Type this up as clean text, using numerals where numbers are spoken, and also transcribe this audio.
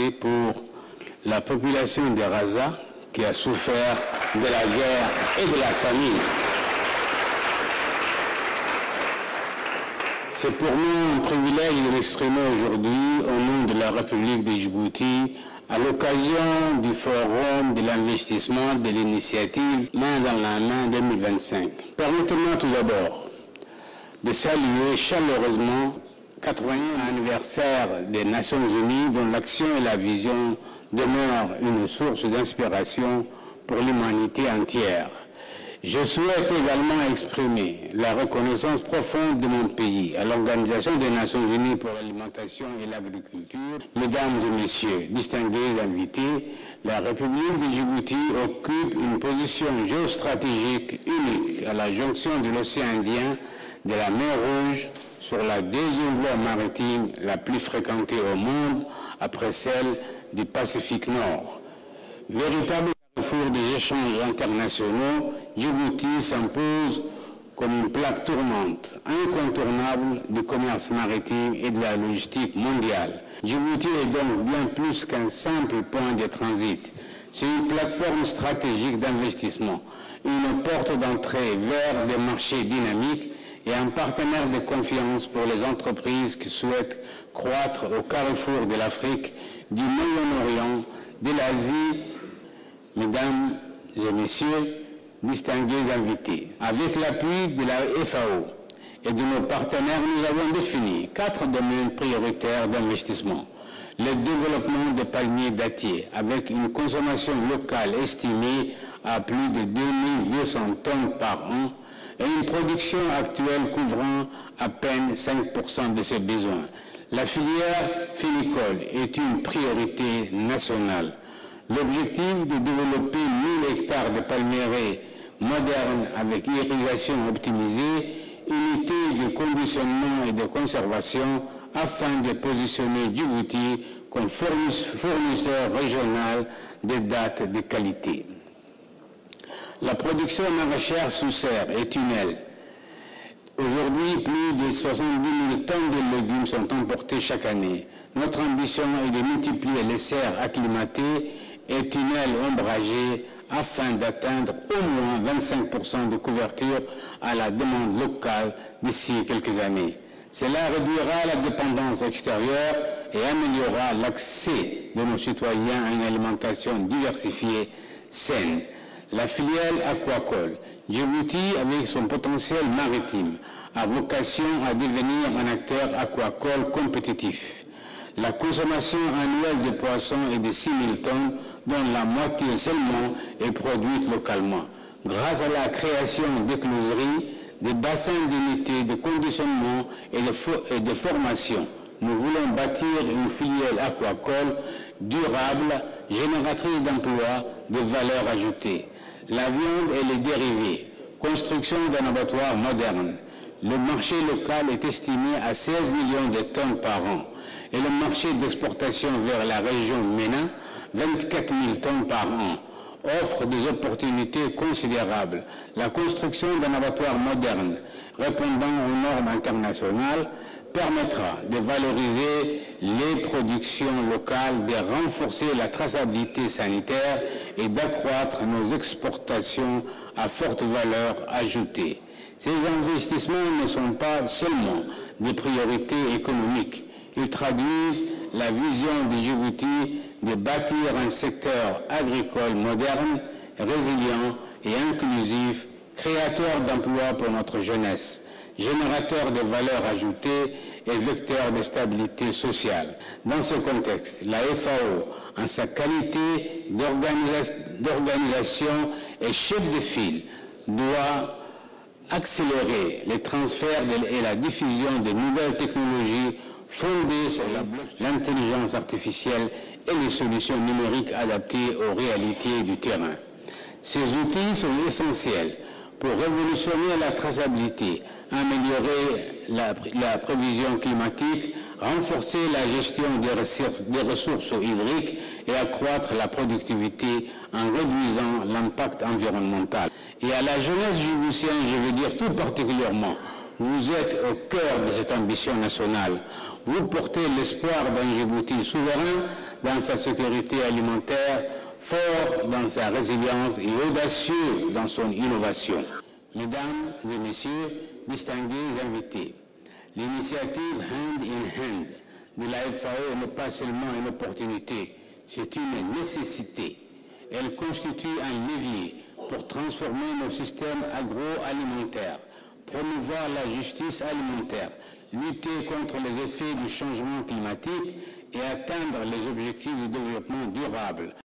pensée pour la population de Raza qui a souffert de la guerre et de la famine. C'est pour nous un privilège de l'exprimer aujourd'hui au nom de la République de Djibouti à l'occasion du Forum de l'investissement de l'initiative Main dans la main 2025. Permettez-moi tout d'abord de saluer chaleureusement le 80e anniversaire des Nations Unies dont l'action et la vision demeurent une source d'inspiration pour l'humanité entière. Je souhaite également exprimer la reconnaissance profonde de mon pays à l'Organisation des Nations Unies pour l'alimentation et l'agriculture. Mesdames et messieurs, distingués invités, la République de Djibouti occupe une position géostratégique unique à la jonction de l'océan Indien, de la mer Rouge, sur la deuxième voie maritime la plus fréquentée au monde, après celle du Pacifique Nord. Véritable carrefour des échanges internationaux, Djibouti s'impose comme une plaque tournante, incontournable du commerce maritime et de la logistique mondiale. Djibouti est donc bien plus qu'un simple point de transit. C'est une plateforme stratégique d'investissement, une porte d'entrée vers des marchés dynamiques et un partenaire de confiance pour les entreprises qui souhaitent croître au carrefour de l'Afrique, du Moyen-Orient, de l'Asie. Mesdames et messieurs, distingués invités, avec l'appui de la FAO et de nos partenaires, nous avons défini 4 domaines prioritaires d'investissement. Le développement des palmiers dattiers, avec une consommation locale estimée à plus de 2200 tonnes par an, et une production actuelle couvrant à peine 5% de ses besoins. La filière finicole est une priorité nationale. L'objectif de développer 1000 hectares de palmiers modernes avec irrigation optimisée, unités de conditionnement et de conservation afin de positionner Djibouti comme fournisseur régional de dattes de qualité. La production maraîchère sous serre et tunnel. Aujourd'hui, plus de 70 000 tonnes de légumes sont importés chaque année. Notre ambition est de multiplier les serres acclimatées et tunnels ombragés afin d'atteindre au moins 25% de couverture à la demande locale d'ici quelques années. Cela réduira la dépendance extérieure et améliorera l'accès de nos citoyens à une alimentation diversifiée, saine. La filière aquacole. Djibouti, avec son potentiel maritime, a vocation à devenir un acteur aquacole compétitif. La consommation annuelle de poissons est de 6 000 tonnes, dont la moitié seulement est produite localement. Grâce à la création d'écloseries, des bassins d'unités de conditionnement et de formation, nous voulons bâtir une filière aquacole durable, génératrice d'emplois, de valeur ajoutée. La viande et les dérivés, construction d'un abattoir moderne. Le marché local est estimé à 16 millions de tonnes par an et le marché d'exportation vers la région MENA, 24 000 tonnes par an, offre des opportunités considérables. La construction d'un abattoir moderne répondant aux normes internationales permettra de valoriser les productions locales, de renforcer la traçabilité sanitaire et d'accroître nos exportations à forte valeur ajoutée. Ces investissements ne sont pas seulement des priorités économiques, ils traduisent la vision de Djibouti de bâtir un secteur agricole moderne, résilient et inclusif, créateur d'emplois pour notre jeunesse, générateur de valeur ajoutée et vecteur de stabilité sociale. Dans ce contexte, la FAO, en sa qualité d'organisation et chef de file, doit accélérer les transferts et la diffusion de nouvelles technologies fondées sur l'intelligence artificielle et les solutions numériques adaptées aux réalités du terrain. Ces outils sont essentiels pour révolutionner la traçabilité, améliorer la prévision climatique, renforcer la gestion des ressources hydriques et accroître la productivité en réduisant l'impact environnemental. Et à la jeunesse djiboutienne, je veux dire tout particulièrement, vous êtes au cœur de cette ambition nationale. Vous portez l'espoir d'un Djibouti souverain dans sa sécurité alimentaire, fort dans sa résilience et audacieux dans son innovation. Mesdames et messieurs, distingués invités, l'initiative Hand in Hand de la FAO n'est pas seulement une opportunité, c'est une nécessité. Elle constitue un levier pour transformer nos systèmes agroalimentaires, promouvoir la justice alimentaire, lutter contre les effets du changement climatique et atteindre les objectifs de développement durable